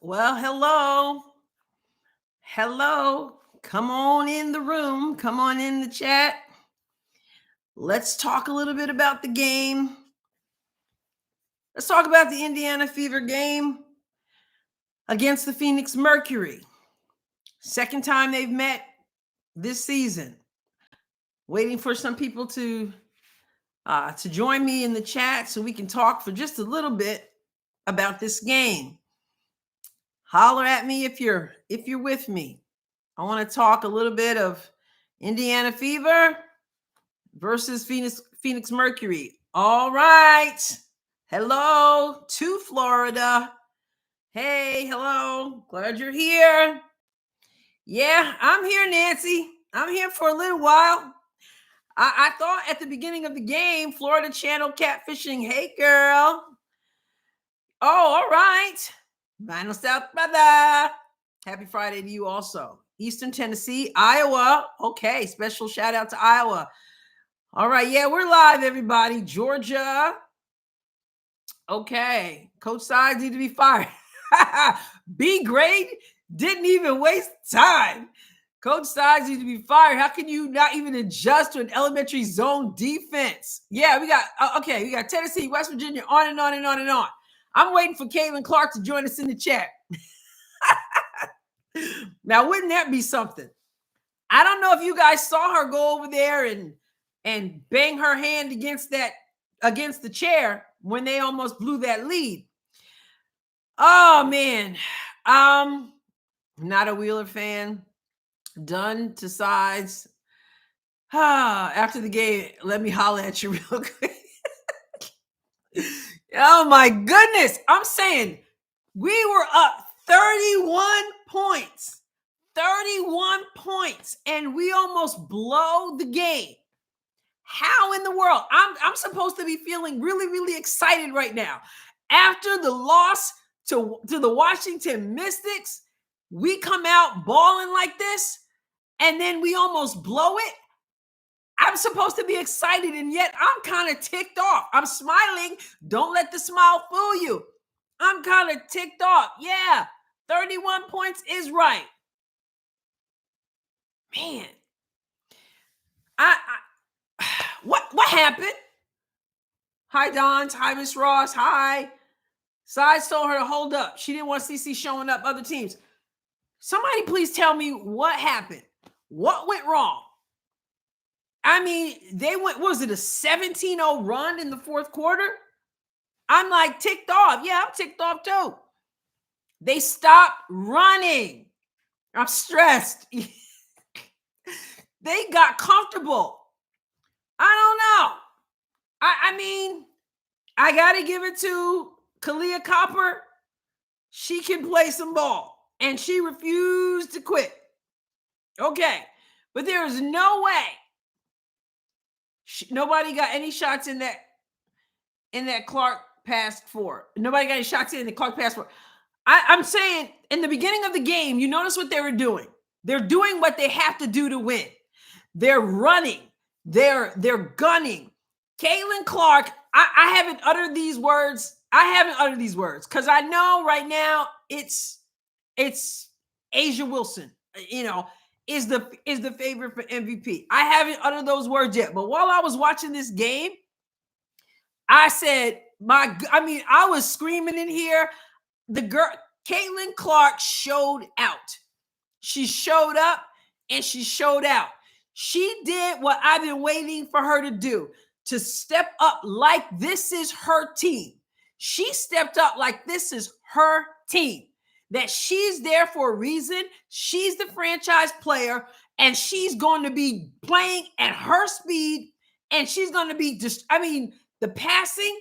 Well, hello. Hello. Come on in the room. Come on in the chat. Let's talk a little bit about the game. Let's talk about the Indiana Fever game against the Phoenix Mercury. Second time they've met this season. Waiting for some people to join me in the chat so we can talk for just a little bit about this game. Holler at me if you're with me. I want to talk a little bit of Indiana Fever versus Phoenix Mercury. All right. Hello to Florida. Hey, hello. Glad you're here. Yeah, I'm here, Nancy. I'm here for a little while. I thought at the beginning of the game, Florida Channel catfishing. Hey, girl. Oh, all right. Vinyl South brother. Happy Friday to you also. Eastern Tennessee, Iowa. Okay, special shout out to Iowa. All right, yeah, we're live, everybody. Georgia. Okay, Coach Sides need to be fired. B grade didn't even waste time. Coach Sides needs to be fired. How can you not even adjust to an elementary zone defense? Yeah, we got Tennessee, West Virginia, on and on and on and on. I'm waiting for Caitlin Clark to join us in the chat. Now, wouldn't that be something? I don't know if you guys saw her go over there and bang her hand against the chair when they almost blew that lead. Oh man. Not a Wheeler fan. Done to Sides. After the game, let me holler at you real quick. Oh my goodness. I'm saying we were up 31 points. 31 points, and we almost blow the game. How in the world? I'm supposed to be feeling really, really excited right now. After the loss to the Washington Mystics, we come out balling like this, and then we almost blow it. I'm supposed to be excited, and yet I'm kind of ticked off. I'm smiling. Don't let the smile fool you. I'm kind of ticked off. Yeah, 31 points is right. Man, what happened? Hi, Don. Hi, Miss Ross. Hi. Sides told her to hold up. She didn't want CC showing up other teams. Somebody please tell me what happened. What went wrong? I mean, they went, was it a 17-0 run in the fourth quarter? I'm like ticked off. Yeah, I'm ticked off too. They stopped running. I'm stressed. They got comfortable. I don't know. I mean, I got to give it to Kalia Copper. She can play some ball, and she refused to quit. Okay, but there is no way. Nobody got any shots in that Clark passed for. Nobody got any shots in the Clark passed for. I'm saying in the beginning of the game, you notice what they were doing. They're doing what they have to do to win. They're running. They're gunning. Caitlin Clark, I haven't uttered these words. Because I know right now it's Asia Wilson, is the favorite for MVP. I haven't uttered those words yet. But while I was watching this game, I said, I was screaming in here. The girl, Caitlin Clark, showed out. She showed up and she showed out. She did what I've been waiting for her to do, to step up like this is her team. She stepped up like this is her team, that she's there for a reason. She's the franchise player, and she's going to be playing at her speed, and she's going to be the passing,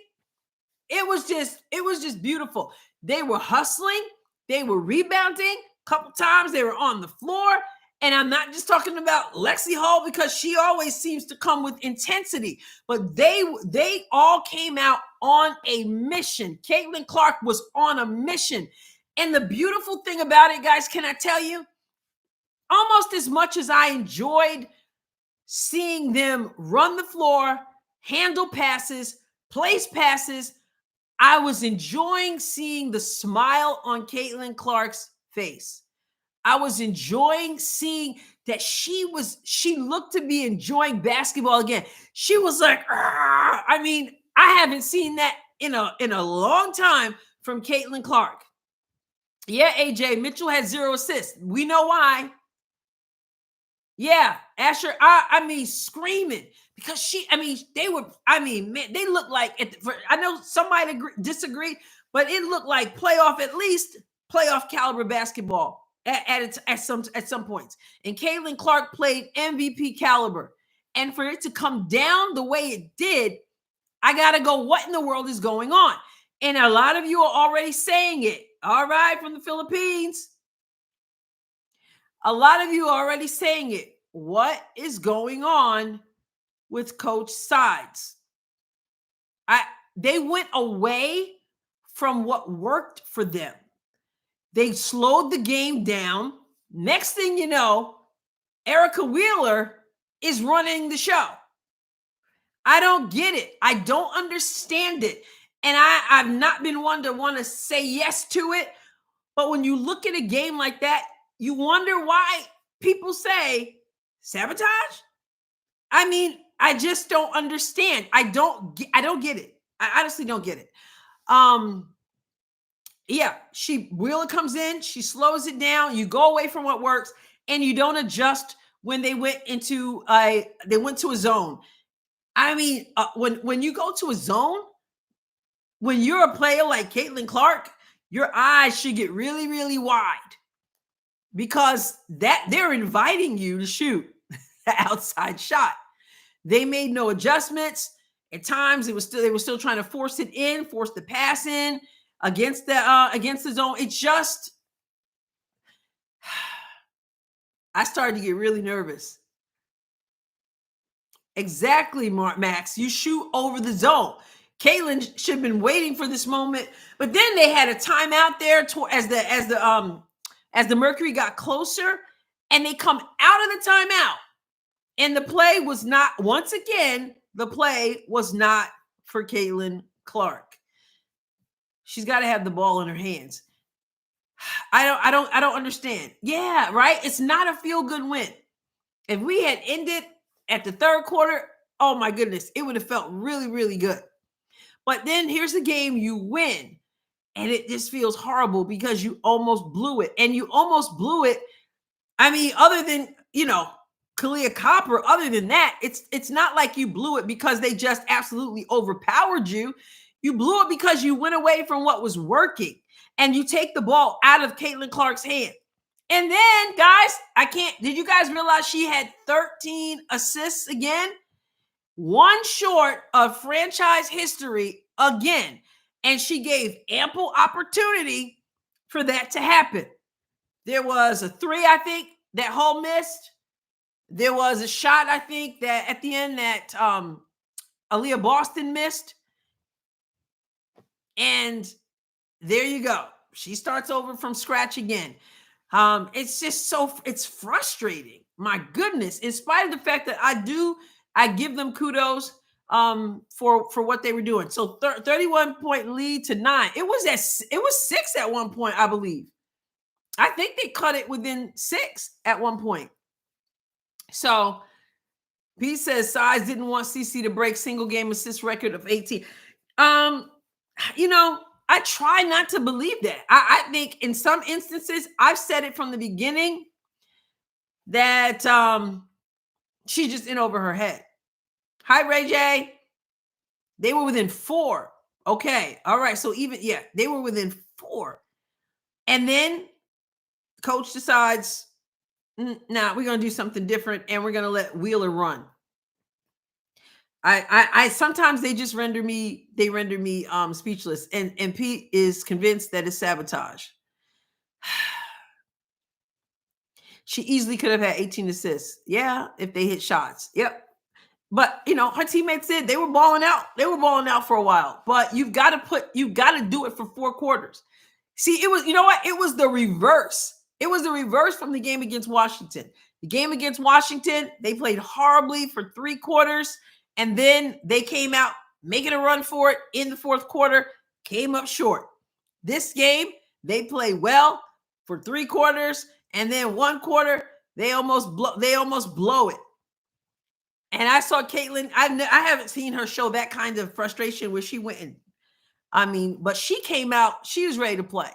it was just beautiful. They were hustling. They were rebounding. A couple times they were on the floor. And I'm not just talking about Lexi Hall, because she always seems to come with intensity. But they all came out on a mission. Caitlin Clark was on a mission. And the beautiful thing about it, guys, can I tell you? Almost as much as I enjoyed seeing them run the floor, handle passes, place passes, I was enjoying seeing the smile on Caitlin Clark's face. I was enjoying seeing that she looked to be enjoying basketball again. She was like, "Argh." I mean, I haven't seen that in a long time from Caitlin Clark. Yeah, AJ Mitchell had 0 assists. We know why. Yeah, Asher, I mean, screaming because man, they looked like, I know somebody disagree, but it looked like at least playoff caliber basketball at some points. And Caitlin Clark played MVP caliber. And for it to come down the way it did, I got to go, what in the world is going on? And a lot of you are already saying it. All right, from the Philippines. A lot of you are already saying it. What is going on with Coach Sides? They went away from what worked for them. They slowed the game down. Next thing you know, Erica Wheeler is running the show. I don't get it. I don't understand it. And I've not been one to want to say yes to it. But when you look at a game like that, you wonder why people say sabotage. I mean, I just don't understand. I don't get it. I honestly don't get it. Yeah, Wheeler comes in, she slows it down. You go away from what works, and you don't adjust when they went to a zone. I mean, when you go to a zone, when you're a player like Caitlin Clark, your eyes should get really, really wide because they're inviting you to shoot the outside shot. They made no adjustments. At times, they were still trying to force the pass in against the zone. It just, I started to get really nervous. Exactly, Max. You shoot over the zone. Caitlin should have been waiting for this moment, but then they had a timeout there as the Mercury got closer, and they come out of the timeout, and the play was not. Once again, the play was not for Caitlin Clark. She's got to have the ball in her hands. I don't understand. Yeah, right. It's not a feel-good win. If we had ended at the third quarter, oh my goodness, it would have felt really, really good. But then here's the game you win, and it just feels horrible because you almost blew it. And you almost blew it. I mean, other than, Kalia Copper, other than that, it's not like you blew it because they just absolutely overpowered you. You blew it because you went away from what was working, and you take the ball out of Caitlin Clark's hand. And then, guys, did you guys realize she had 13 assists again? One short of franchise history again. And she gave ample opportunity for that to happen. There was a 3, I think, that Hull missed. There was a shot, I think, that at the end that Aaliyah Boston missed. And there you go. She starts over from scratch again. It's just it's frustrating. My goodness, in spite of the fact that I give them kudos for what they were doing. So 31-point lead to 9. It was 6 at one point, I believe. I think they cut it within 6 at one point. So P says Size didn't want CC to break single game assist record of 18. I try not to believe that. I think in some instances, I've said it from the beginning that she's just in over her head. Hi, Ray J. They were within 4. Okay. All right. So they were within 4. And then coach decides, nah, we're going to do something different, and we're going to let Wheeler run. I sometimes they just render me speechless, and Pete is convinced that it's sabotage. She easily could have had 18 assists. Yeah, if they hit shots. Yep. But her teammates said they were balling out. They were balling out for a while. But you've got to do it for 4 quarters. See, it was, it was the reverse. It was the reverse from the game against Washington. The game against Washington, they played horribly for 3 quarters. And then they came out making a run for it in the 4th quarter. came up short. This game, they played well for 3 quarters, and then 1 quarter, they almost blow it. And I saw Caitlin. I haven't seen her show that kind of frustration where she went and but she came out. She was ready to play.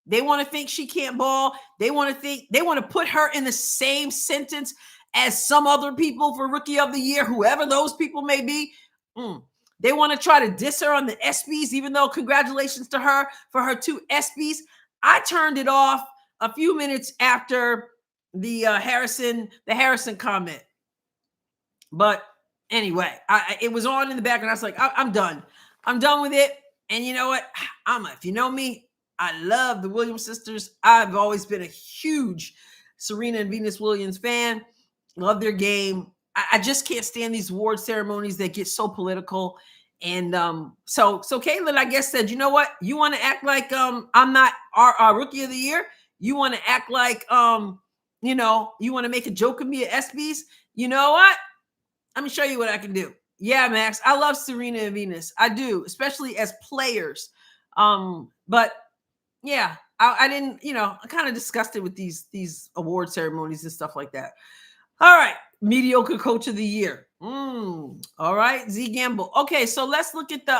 They want to think she can't ball. They want to put her in the same sentence as some other people for Rookie of the Year, whoever those people may be. They want to try to diss her on the ESPYs, even though congratulations to her for her 2 ESPYs. I turned it off a few minutes after the Harrison comment. But anyway, it was on in the background. I was like, I'm done. I'm done with it. And you know what? If you know me, I love the Williams sisters. I've always been a huge Serena and Venus Williams fan. Love their game. I just can't stand these award ceremonies that get so political. And so Caitlin, I guess, said, you know what? You want to act like I'm not our Rookie of the Year? You want to act like you want to make a joke of me at ESPYs? You know what? Let me show you what I can do. Yeah, Max, I love Serena and Venus. I do, especially as players. But yeah, I didn't, I'm kind of disgusted with these award ceremonies and stuff like that. All right, mediocre coach of the year. All right, Z Gamble. Okay, so let's look at the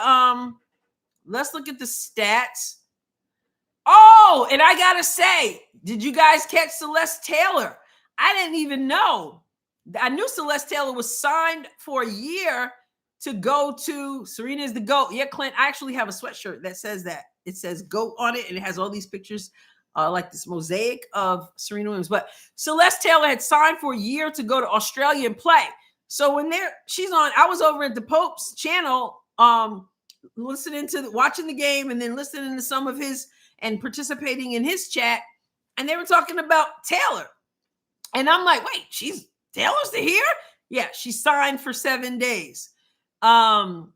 stats. Oh, and I gotta say, did you guys catch Celeste Taylor? I didn't even know. I knew Celeste Taylor was signed for a year to go to Serena is the GOAT. Yeah, Clint, I actually have a sweatshirt that says that. It says GOAT on it, and it has all these pictures, like this mosaic of Serena Williams. But Celeste Taylor had signed for a year to go to Australia and play. So when she's on, I was over at the Pope's channel, watching the game, and then listening to some of his and participating in his chat, and they were talking about Taylor. And I'm like, wait, Taylor's here? Yeah, she signed for 7 days. So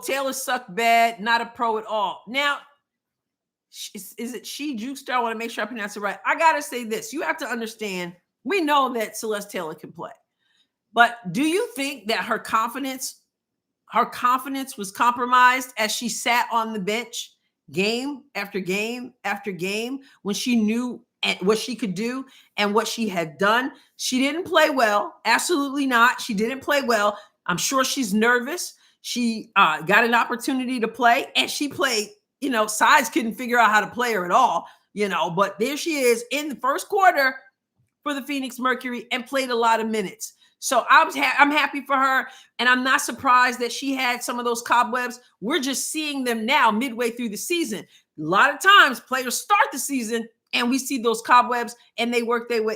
Taylor sucked bad, not a pro at all. Now, is it she Jukester? I want to make sure I pronounce it right. I gotta say this. You have to understand, we know that Celeste Taylor can play. But do you think that her confidence was compromised as she sat on the bench game after game after game when she knew what she could do and what she had done? She didn't play well. Absolutely not. She didn't play well. I'm sure she's nervous. She got an opportunity to play, and she played, Sides couldn't figure out how to play her at all, but there she is in the first quarter for the Phoenix Mercury and played a lot of minutes. So I'm happy for her, and I'm not surprised that she had some of those cobwebs. We're just seeing them now midway through the season. A lot of times players start the season and we see those cobwebs and they work their way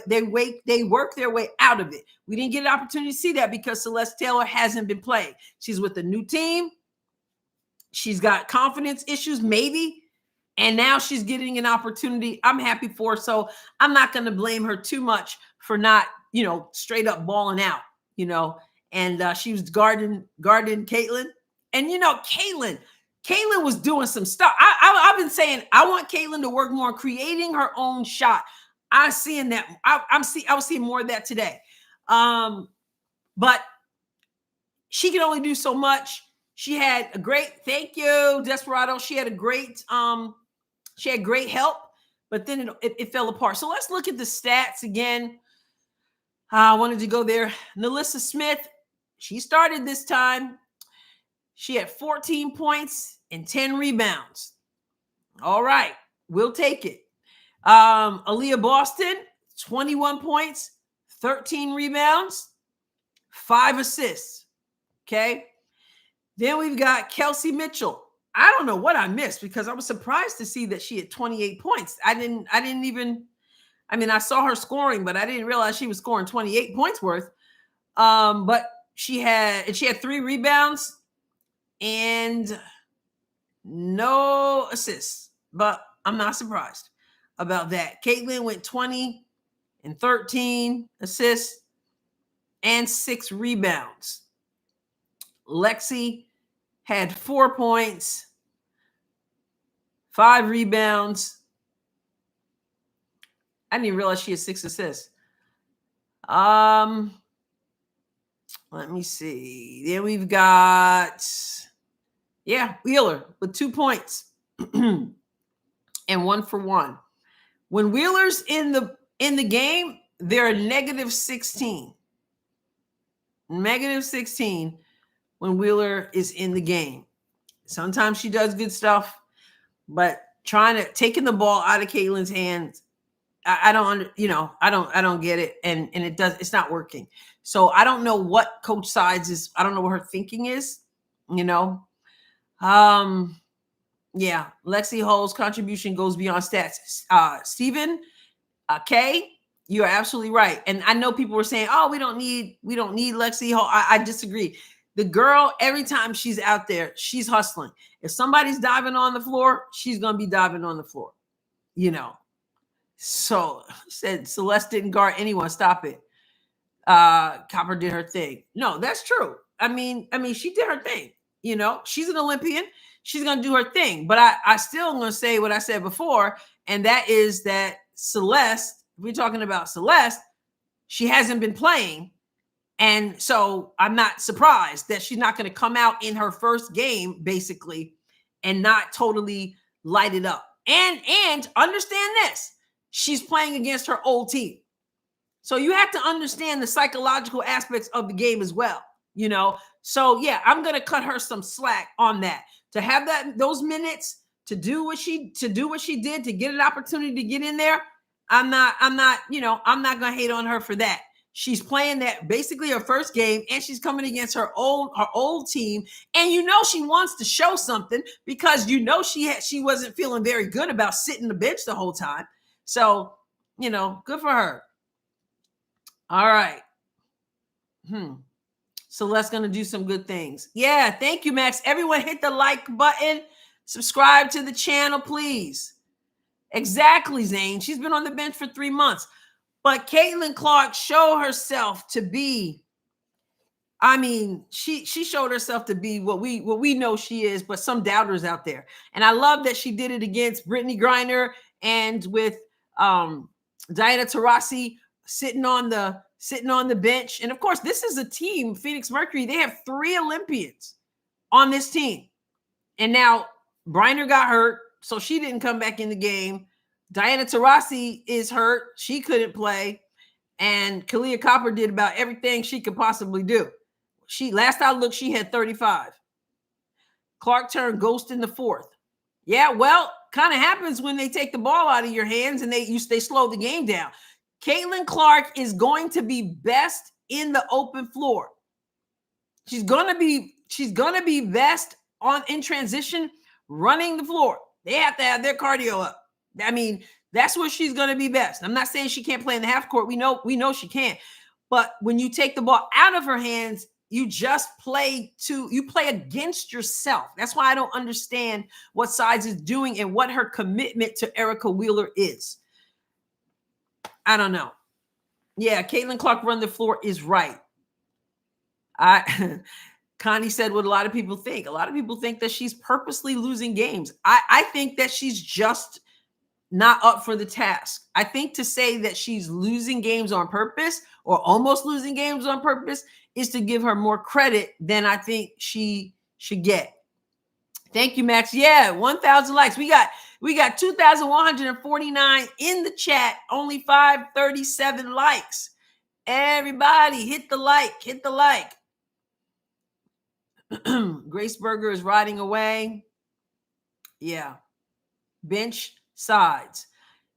out of it. We didn't get an opportunity to see that because Celeste Taylor hasn't been playing. She's with a new team. She's got confidence issues, maybe. And now she's getting an opportunity. I'm happy for her. So I'm not going to blame her too much for not, straight up balling out, and she was guarding Caitlin. And, Caitlin was doing some stuff. I've been saying, I want Caitlin to work more on creating her own shot. I'm seeing that. I was seeing more of that today. But she can only do so much. She had a great, thank you, Desperado. She had great help, but then it fell apart. So let's look at the stats again. I wanted to go there. Nalissa Smith, she started this time. She had 14 points and 10 rebounds. All right, we'll take it. Aaliyah Boston, 21 points, 13 rebounds, 5 assists. Okay. Then we've got Kelsey Mitchell. I don't know what I missed because I was surprised to see that she had 28 points. I saw her scoring, but I didn't realize she was scoring 28 points worth. But she had 3 rebounds and no assists, but I'm not surprised about that. Caitlin went 20 and 13 assists and 6 rebounds. Lexi had 4 points, 5 rebounds. I didn't even realize she had 6 assists. Let me see. Then we've got Yeah, Wheeler with 2 points and 1 for 1. When Wheeler's in the game, they're a negative 16. Negative 16 when Wheeler is in the game. Sometimes she does good stuff, but taking the ball out of Caitlin's hands, I don't get it, and it's not working. So I don't know what Coach Sides is. I don't know what her thinking is. Yeah, Lexi Hull's contribution goes beyond stats. Stephen, Kay, you are absolutely right. And I know people were saying, "Oh, we don't need Lexi Hull." I disagree. The girl, every time she's out there, she's hustling. If somebody's diving on the floor, she's gonna be diving on the floor. So said Celeste didn't guard anyone. Stop it. Copper did her thing. No, that's true. I mean, she did her thing. She's an Olympian. She's gonna do her thing. But I still am gonna say what I said before, and that is that Celeste, if we're talking about Celeste, she hasn't been playing. And so I'm not surprised that she's not going to come out in her first game, basically, and not totally light it up. And understand this, she's playing against her old team. So you have to understand the psychological aspects of the game as well, So yeah, I'm going to cut her some slack on that. To have those minutes to do what she did, to get an opportunity to get in there, I'm not going to hate on her for that. She's playing that basically her first game, and she's coming against her old team. And she wants to show something because she wasn't feeling very good about sitting the bench the whole time. So, good for her. All right. Celeste's gonna do some good things. Yeah, thank you, Max. Everyone hit the like button. Subscribe to the channel, please. Exactly, Zane. She's been on the bench for 3 months. But Caitlin Clark showed herself to be, she showed herself to be what we know she is, but some doubters out there. And I love that she did it against Brittany Griner and with Diana Taurasi sitting on the bench. And of course, this is a team, Phoenix Mercury. They have 3 Olympians on this team. And now Briner got hurt, so she didn't come back in the game. Diana Taurasi is hurt. She couldn't play. And Kalia Copper did about everything she could possibly do. Last I looked, she had 35. Clark turned ghost in the 4th. Yeah, well, kind of happens when they take the ball out of your hands and they slow the game down. Caitlin Clark is going to be best in the open floor. She's gonna be best in transition, running the floor. They have to have their cardio up. That's where she's gonna be best. I'm not saying she can't play in the half court. We know she can. But when you take the ball out of her hands, you just play against yourself. That's why I don't understand what Sides is doing and what her commitment to Erica Wheeler is. I don't know. Yeah, Caitlin Clark run the floor is right. Connie said what a lot of people think. A lot of people think that she's purposely losing games. I think that she's just not up for the task. I think to say that she's losing games on purpose or almost losing games on purpose is to give her more credit than I think she should get. Thank you, Max. Yeah, 1,000 likes. We got 2,149 in the chat. Only 537 likes. Everybody, hit the like. Hit the like. Grace Berger is riding away. Yeah. Bench Sides.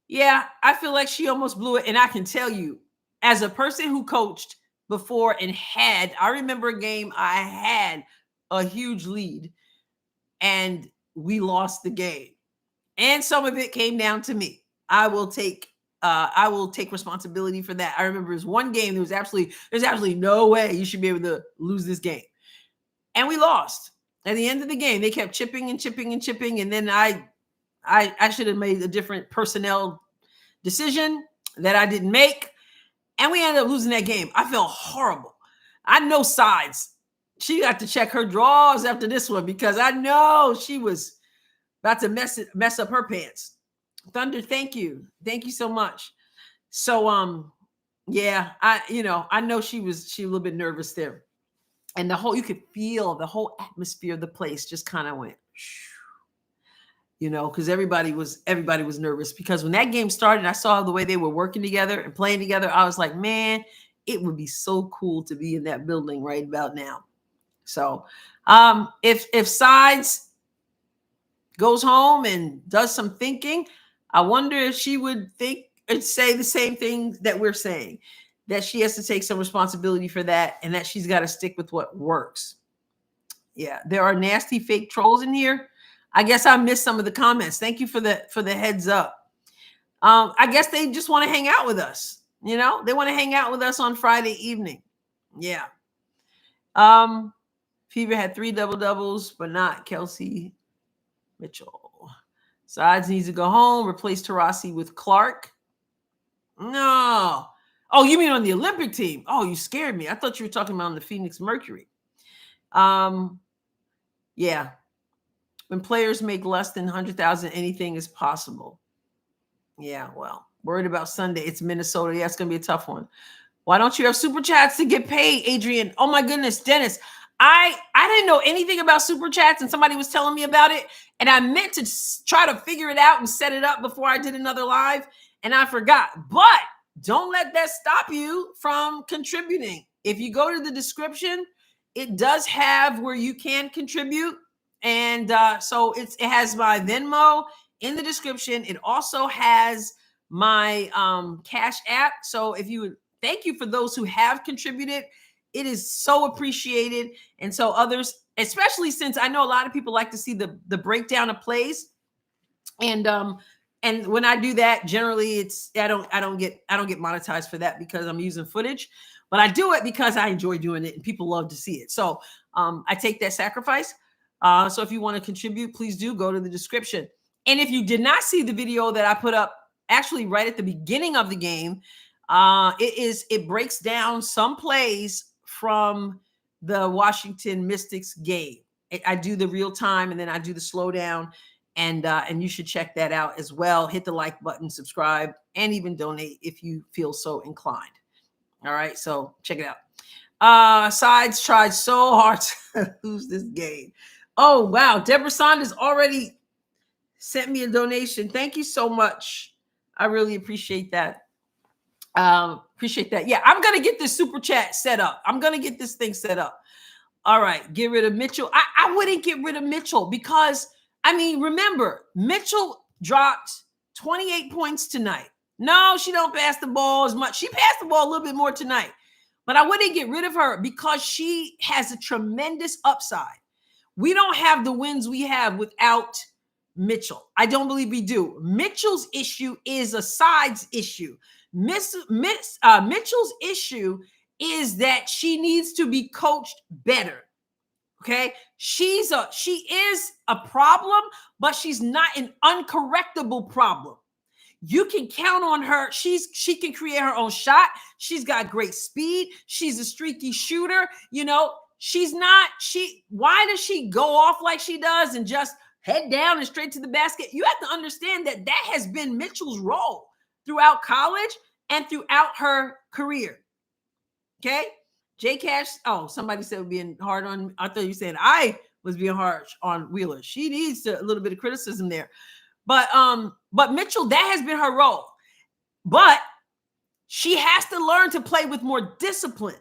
Yeah, I feel like she almost blew it. And I can tell you, as a person who coached before and I remember a game I had a huge lead and we lost the game. And some of it came down to me. I will take responsibility for that. I remember it was one game. There's absolutely no way you should be able to lose this game. And we lost. At the end of the game, they kept chipping. And then I should have made a different personnel decision that I didn't make. And we ended up losing that game. I felt horrible. I know Sides. She got to check her drawers after this one because I know she was about to mess up her pants. Thunder, thank you. Thank you so much. So yeah, I know she was a little bit nervous there. And you could feel the whole atmosphere of the place just kind of went, because everybody was nervous, because when that game started, I saw the way they were working together and playing together. I was like, man, it would be so cool to be in that building right about now. So if Sides goes home and does some thinking, I wonder if she would think and say the same thing that we're saying, that she has to take some responsibility for that, and that she's got to stick with what works. Yeah, there are nasty fake trolls in here. I guess I missed some of the comments. Thank you for the heads up. I guess they just want to hang out with us. They want to hang out with us on Friday evening. Yeah. Fever had 3 double-doubles, but not Kelsey Mitchell. Sides needs to go home. Replace Taurasi with Clark. No. Oh, you mean on the Olympic team? Oh, you scared me. I thought you were talking about on the Phoenix Mercury. Yeah. When players make less than 100,000, anything is possible. Yeah, well, worried about Sunday. It's Minnesota. Yeah, it's going to be a tough one. Why don't you have super chats to get paid, Adrian? Oh my goodness, Dennis. I didn't know anything about super chats, and somebody was telling me about it, and I meant to try to figure it out and set it up before I did another live, and I forgot. But don't let that stop you from contributing. If you go to the description, it does have where you can contribute, and so it has my Venmo in the description. It also has my Cash App. So if you would, thank you for those who have contributed. It is so appreciated. And so others, especially since I know a lot of people like to see the breakdown of plays. And when I do that, generally I don't get monetized for that because I'm using footage, but I do it because I enjoy doing it and people love to see it. So I take that sacrifice. So if you want to contribute, please do go to the description. And if you did not see the video that I put up actually right at the beginning of the game, it breaks down some plays from the Washington Mystics game. I do the real time and then I do the slowdown, and you should check that out as well. Hit the like button, subscribe, and even donate if you feel so inclined. All right, so check it out. Sides tried so hard to lose this game. Oh wow, Deborah Saunders already sent me a donation. Thank you so much. I really appreciate that. Yeah, I'm gonna get this super chat set up. I'm gonna get this thing set up. All right, get rid of Mitchell. I wouldn't get rid of Mitchell because remember, Mitchell dropped 28 points tonight. No, she don't pass the ball as much. She passed the ball a little bit more tonight, but I wouldn't get rid of her because she has a tremendous upside. We don't have the wins we have without Mitchell. I don't believe we do. Mitchell's issue is a Sides issue. Mitchell's issue is that she needs to be coached better. Okay, she is a problem, but she's not an uncorrectable problem. You can count on her. She can create her own shot. She's got great speed. She's a streaky shooter. Why does she go off like she does and just head down and straight to the basket? You have to understand that has been Mitchell's role throughout college and throughout her career. Okay. J Cash. Oh, somebody said being hard on. I thought you said I was being harsh on Wheeler. She needs a little bit of criticism there. But Mitchell, that has been her role. But she has to learn to play with more discipline.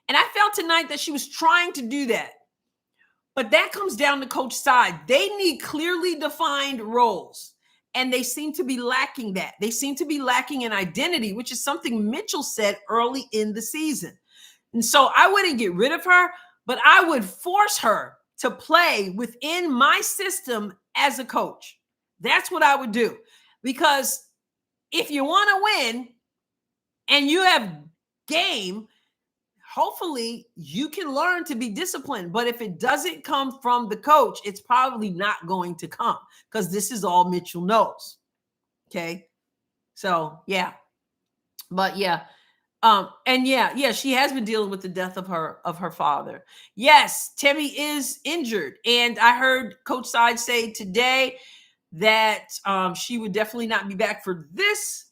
And I felt tonight that she was trying to do that. But that comes down to Coach Side. They need clearly defined roles. And they seem to be lacking that. They seem to be lacking an identity, which is something Mitchell said early in the season. And so I wouldn't get rid of her, but I would force her to play within my system as a coach. That's what I would do. Because if you want to win and you have game, hopefully you can learn to be disciplined. But if it doesn't come from the coach, it's probably not going to come because this is all Mitchell knows. Okay. So, yeah. But yeah. And yeah, she has been dealing with the death of her father. Yes, Timmy is injured. And I heard Coach Side say today that she would definitely not be back for this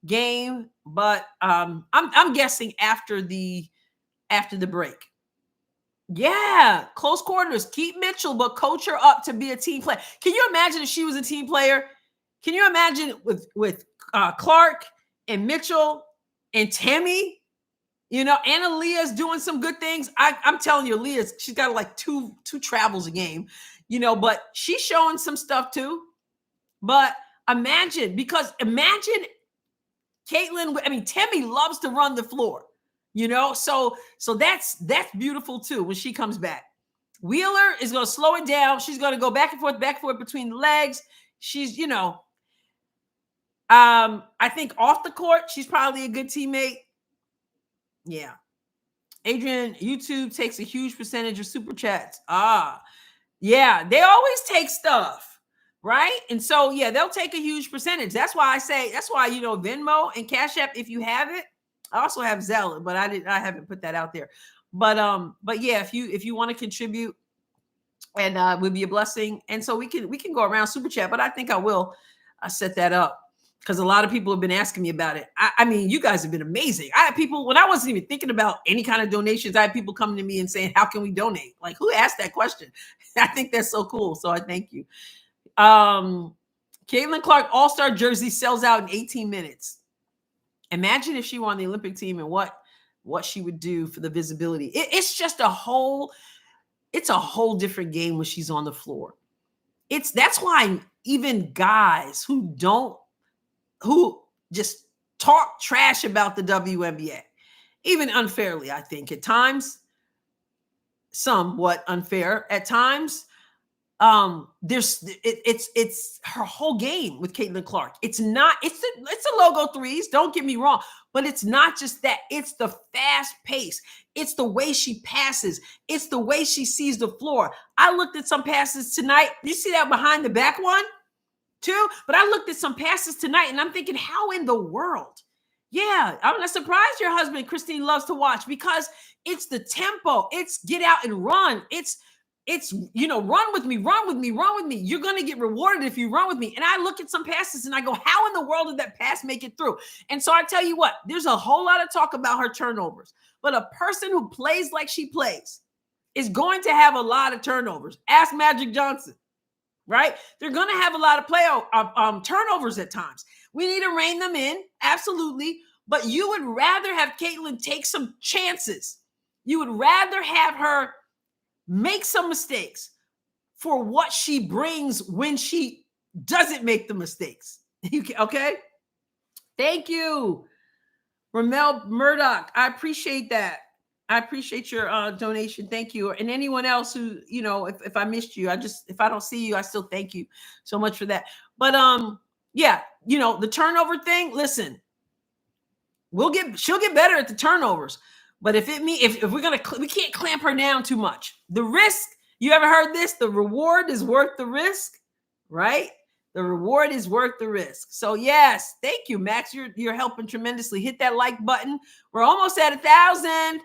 game, but I'm guessing after the break. Yeah, close quarters. Keep Mitchell, but coach her up to be a team player. Can you imagine if she was a team player? Can you imagine with Clark and Mitchell and Tammy? You know, Anna Leah's doing some good things. I'm telling you, she's got like two travels a game, you know, but she's showing some stuff too. But imagine Caitlin, I mean, Tammy loves to run the floor, you know, so that's beautiful too when she comes back. Wheeler is going to slow it down. She's going to go back and forth between the legs. She's, you know, I think off the court, she's probably a good teammate. Yeah. Adrian, YouTube takes a huge percentage of super chats. Yeah, they always take stuff, right? And so, yeah, they'll take a huge percentage. That's why, you know, Venmo and Cash App, if you have it. I also have Zelle, but I haven't put that out there. But yeah, if you want to contribute, and would be a blessing. And so we can go around super chat, but I think I will set that up because a lot of people have been asking me about it. I mean, you guys have been amazing. I had people when I wasn't even thinking about any kind of donations. I had people coming to me and saying, "How can we donate?" Like, who asked that question? I think that's so cool. So I thank you. Caitlin Clark All-Star jersey sells out in 18 minutes. Imagine if she were on the Olympic team and what she would do for the visibility. It's just a whole different game when she's on the floor. That's why even guys who just talk trash about the WNBA, even unfairly, I think at times, somewhat unfair at times. It's her whole game with Caitlin Clark. It's a logo threes. Don't get me wrong, but it's not just that. It's the fast pace. It's the way she passes. It's the way she sees the floor. I looked at some passes tonight. You see that behind the back one too? But I looked at some passes tonight and I'm thinking, how in the world? Yeah, I'm not surprised your husband, Christine, loves to watch because it's the tempo. It's get out and run. It's, you know, run with me. You're going to get rewarded if you run with me. And I look at some passes and I go, how in the world did that pass make it through? And so I tell you what, there's a whole lot of talk about her turnovers, but a person who plays like she plays is going to have a lot of turnovers. Ask Magic Johnson, right? They're going to have a lot of turnovers at times. We need to rein them in. Absolutely. But you would rather have Caitlin take some chances. You would rather have her make some mistakes for what she brings when she doesn't make the mistakes. Okay? Thank you, Ramel Murdoch. I appreciate that. I appreciate your donation. Thank you. And anyone else who, you know, if I missed you, if I don't see you, I still thank you so much for that. But yeah, you know, the turnover thing, listen, she'll get better at the turnovers. But if we can't clamp her down too much. The risk, you ever heard this? The reward is worth the risk, right? The reward is worth the risk. So yes, thank you, Max. You're helping tremendously. Hit that like button. We're almost at 1,000.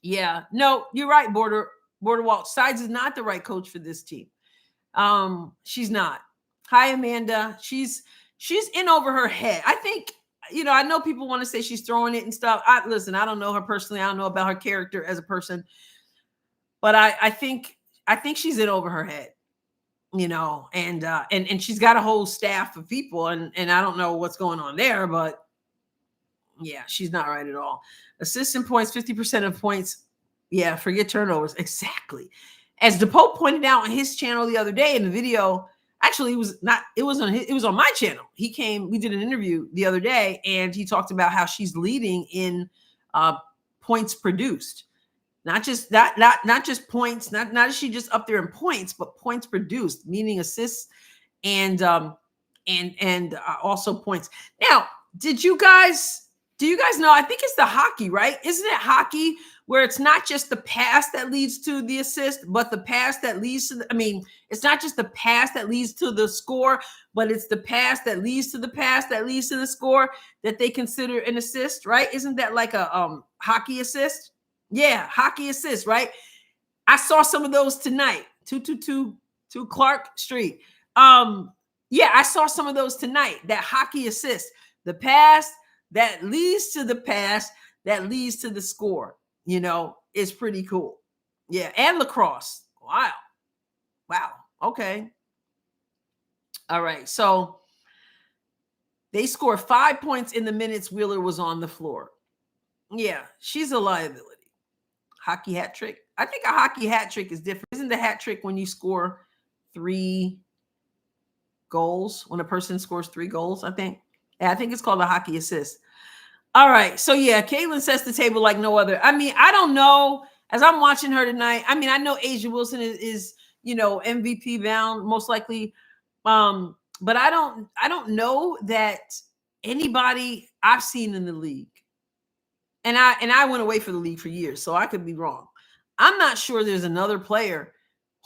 Yeah, no, you're right, Border Walsh. Sides is not the right coach for this team. She's not. Hi, Amanda. She's in over her head. I think, you know, I know people want to say she's throwing it and stuff. Listen, I don't know her personally. I don't know about her character as a person, but I think she's in over her head, you know, and she's got a whole staff of people and I don't know what's going on there, but yeah, she's not right at all. Assistant points, 50% of points. Yeah, forget turnovers. Exactly. As DePoe pointed out on his channel the other day in the video, actually, it was on my channel. We did an interview the other day, and he talked about how she's leading in points produced. Not just points, not is she just up there in points, but points produced, meaning assists and also points. Now, do you guys know? I think it's the hockey, right? Isn't it hockey where it's not just the pass that leads to the assist, but the pass that leads to it's not just the pass that leads to the score, but it's the pass that leads to the pass that leads to the score that they consider an assist, right? Isn't that like a hockey assist? Yeah, hockey assist, right? I saw some of those tonight. 222 Clark Street. Yeah, I saw some of those tonight. That hockey assist, the pass that leads to the pass that leads to the score, you know, is pretty cool. Yeah, and lacrosse. Wow. Wow. Okay. All right. So they scored 5 points in the minutes Wheeler was on the floor. Yeah, she's a liability. Hockey hat trick. I think a hockey hat trick is different. Isn't the hat trick when you score 3 goals? When a person scores 3 goals, I think. Yeah, I think it's called a hockey assist. All right. So yeah, Caitlin sets the table like no other. I mean, I don't know. As I'm watching her tonight, I mean, I know Asia Wilson is MVP bound, most likely. But I don't know that anybody I've seen in the league, and I went away from the league for years, so I could be wrong. I'm not sure there's another player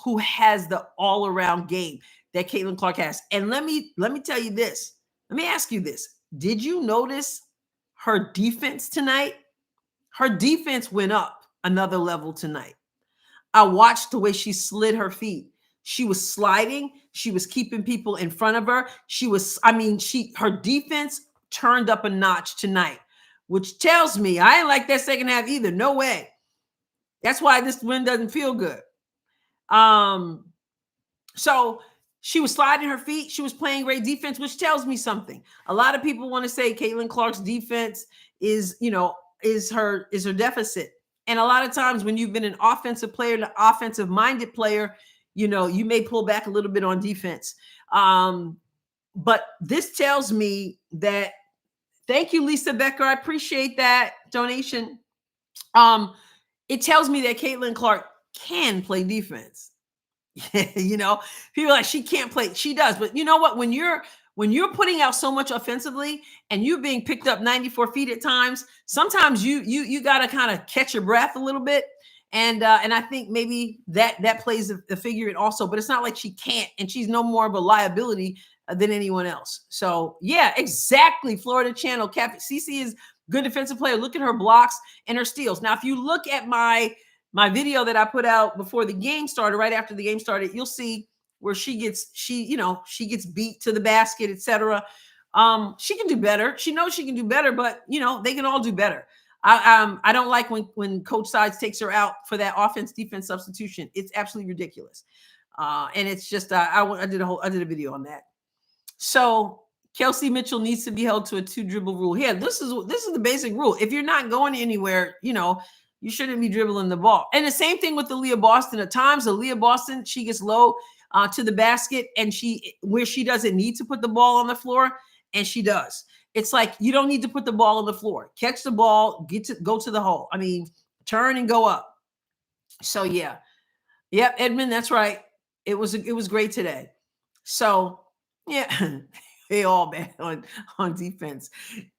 who has the all-around game that Caitlin Clark has. And let me tell you this. Let me ask you this. Did you notice her defense tonight? Her defense went up another level tonight. I watched the way she slid her feet. She was sliding. She was keeping people in front of her. Her defense turned up a notch tonight, which tells me I ain't like that second half either. No way. That's why this win doesn't feel good. So she was sliding her feet. She was playing great defense, which tells me something. A lot of people want to say Caitlin Clark's defense is her deficit. And a lot of times when you've been an offensive player, an offensive minded player, you may pull back a little bit on defense. But this tells me that, thank you, Lisa Becker. I appreciate that donation. It tells me that Caitlin Clark can play defense. People are like, she can't play. She does. But you know what? When you're putting out so much offensively and you're being picked up 94 feet at times, sometimes you got to kind of catch your breath a little bit. And I think maybe that plays a figure in also, but it's not like she can't, and she's no more of a liability than anyone else. So yeah, exactly. Florida Channel. Cece is good defensive player. Look at her blocks and her steals. Now, if you look at my video that I put out before the game started, right after the game started, you'll see where she gets beat to the basket, etc. She can do better. She knows she can do better, but they can all do better. I don't like when Coach Sides takes her out for that offense-defense substitution. It's absolutely ridiculous. And it's just I did a video on that. So Kelsey Mitchell needs to be held to a 2-dribble rule. Yeah, this is the basic rule. If you're not going anywhere, you shouldn't be dribbling the ball. And the same thing with the Leah Boston. At times, the Leah Boston, she gets low to the basket, and where she doesn't need to put the ball on the floor, and she does. It's like, you don't need to put the ball on the floor. Catch the ball, go to the hole. I mean, turn and go up. So yeah. Yep, Edmund, that's right. It was great today. So yeah, they all bad on defense.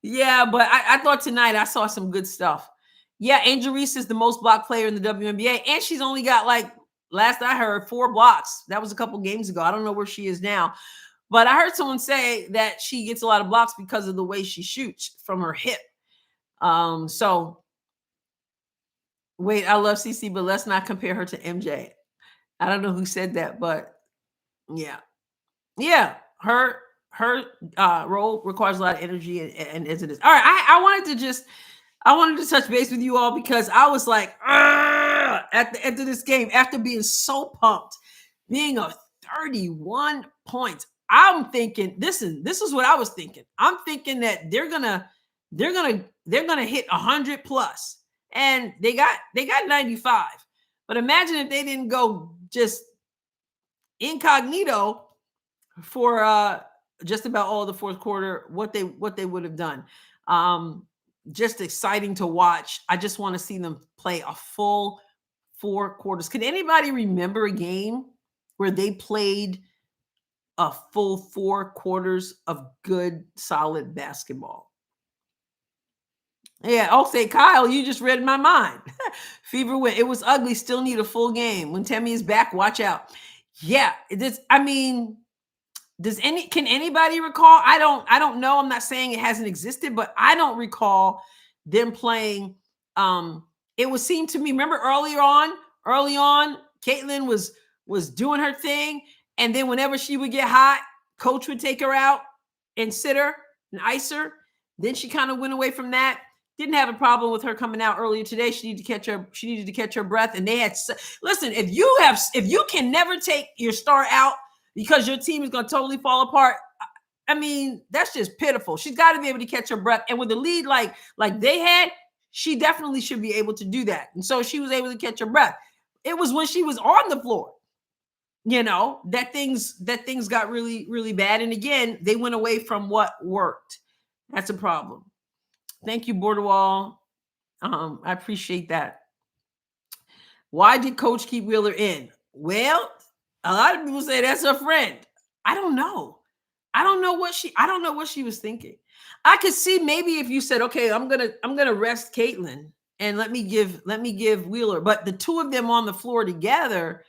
Yeah, but I thought tonight I saw some good stuff. Yeah, Angel Reese is the most blocked player in the WNBA, and she's only got, like, last I heard, 4 blocks. That was a couple games ago. I don't know where she is now. But I heard someone say that she gets a lot of blocks because of the way she shoots from her hip. So, wait, I love CC, but let's not compare her to MJ. I don't know who said that, but yeah. Yeah, her role requires a lot of energy, and as it is. All right, I wanted to touch base with you all because I was like, at the end of this game, after being so pumped, being a 31 points. I'm thinking this is what I was thinking. I'm thinking that they're gonna hit 100 plus, and they got 95. But imagine if they didn't go just incognito for just about all the fourth quarter, what they would have done. Just exciting to watch. I just want to see them play a full 4 quarters. Can anybody remember a game where they played a full 4 quarters of good, solid basketball? Yeah, I'll say, Kyle, you just read my mind. Fever win. It was ugly. Still need a full game. When Tammy is back, watch out. Yeah, can anybody recall? I don't know. I'm not saying it hasn't existed, but I don't recall them playing. It would seem to me, remember early on, Caitlin was doing her thing. And then whenever she would get hot, coach would take her out and sit her and ice her. Then she kind of went away from that. Didn't have a problem with her coming out earlier today. She needed to catch her breath. And they had listen, if you can never take your star out because your team is going to totally fall apart, I mean, that's just pitiful. She's got to be able to catch her breath. And with a lead like they had, she definitely should be able to do that. And so she was able to catch her breath. It was when she was on the floor, that things got really, really bad. And again, they went away from what worked. That's a problem. Thank you, Borderwall. I appreciate that. Why did Coach keep Wheeler in? Well, a lot of people say that's her friend. I don't know. I don't know what she was thinking. I could see maybe if you said, okay, I'm gonna rest Caitlin and let me give Wheeler, but the two of them on the floor together,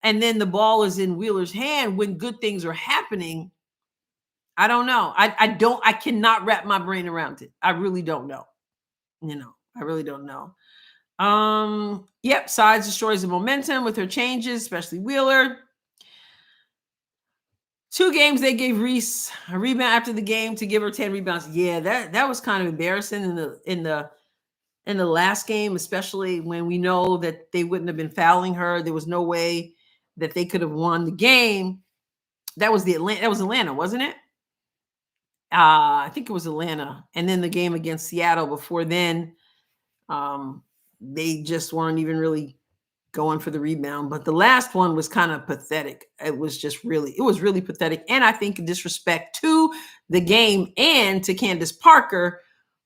and then the ball is in Wheeler's hand when good things are happening. I don't know. I cannot wrap my brain around it. I really don't know. I really don't know. Yep, Sides destroys the momentum with her changes, especially Wheeler. 2 games they gave Reese a rebound after the game to give her 10 rebounds. Yeah, that was kind of embarrassing in the last game, especially when we know that they wouldn't have been fouling her. There was no way that they could have won the game. That was Atlanta, wasn't it? I think it was Atlanta. And then the game against Seattle before then, they just weren't even really going for the rebound. But the last one was kind of pathetic. It was really pathetic. And I think disrespect to the game and to Candace Parker,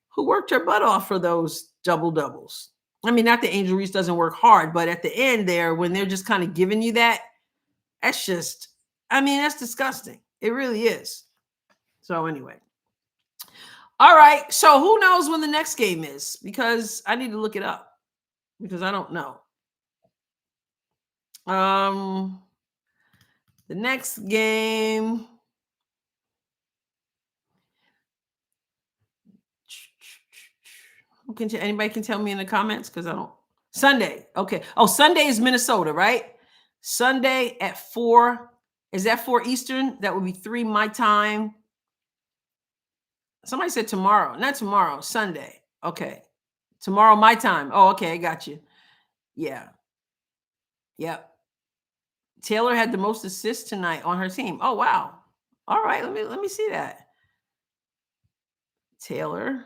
who worked her butt off for those double doubles. I mean, not that Angel Reese doesn't work hard, but at the end there, when they're just kind of giving you that's disgusting. It really is. So anyway. All right. So who knows when the next game is? Because I need to look it up because I don't know. The next game. Anybody can tell me in the comments because I don't. Sunday. Okay. Oh, Sunday is Minnesota, right? Sunday at 4. Is that 4 Eastern? That would be 3 my time. Somebody said tomorrow. Not tomorrow. Sunday. Okay. Tomorrow my time. Oh, okay. I got you. Yeah. Yep. Taylor had the most assists tonight on her team. Oh, wow. All right. Let me see that. Taylor.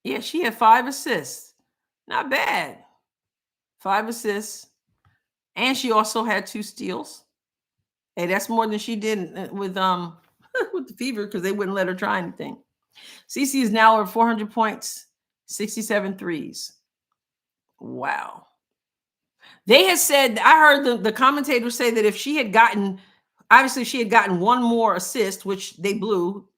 Yeah, she had 5 assists. Not bad. 5 assists. And she also had 2 steals. Hey, that's more than she did with with the Fever because they wouldn't let her try anything. Cece is now at 400 points, 67 threes. Wow. They had said, I heard the commentators say that if she had gotten one more assist, which they blew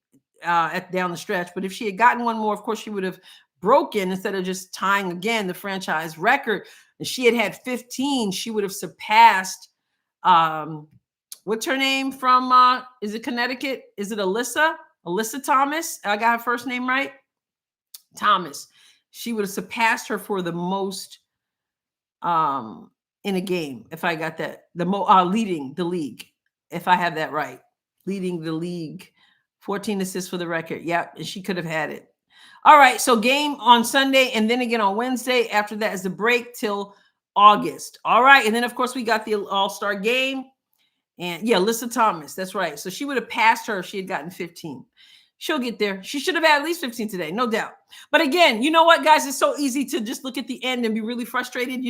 down the stretch, but if she had gotten one more, of course, she would have broken, instead of just tying again the franchise record. And she had 15, she would have surpassed, what's her name from, is it Connecticut? Is it Alyssa Thomas? I got her first name right. Thomas. She would have surpassed her for the most in a game, if I got that. Leading the league, if I have that right. Leading the league. 14 assists for the record. Yep, and she could have had it. All right, so game on Sunday and then again on Wednesday. After that is the break till August. All right, and then of course we got the All-Star game. And yeah, Alyssa Thomas, that's right. So she would have passed her if she had gotten 15. She'll get there. She should have had at least 15 today, no doubt. But again, you know what, guys? It's so easy to just look at the end and be really frustrated,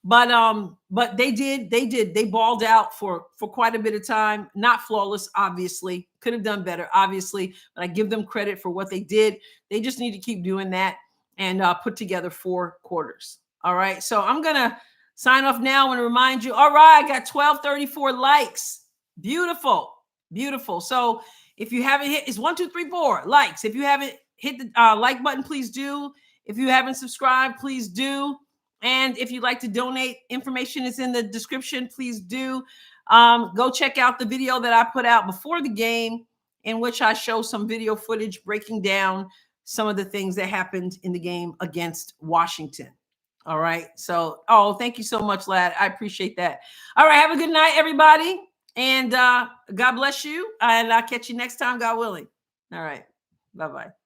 But they did. They balled out for quite a bit of time. Not flawless, obviously. Could have done better, obviously. But I give them credit for what they did. They just need to keep doing that and put together 4 quarters. All right. So I'm gonna sign off now and remind you. All right, I got 1234 likes. Beautiful, beautiful. So if you haven't hit, it's 1, 2, 3, 4 likes. If you haven't hit the like button, please do. If you haven't subscribed, please do. And if you'd like to donate, information is in the description. Please do. Go check out the video that I put out before the game, in which I show some video footage breaking down some of the things that happened in the game against Washington. All right. So, thank you so much, lad. I appreciate that. All right. Have a good night, everybody. And God bless you. And I'll catch you next time, God willing. All right. Bye-bye.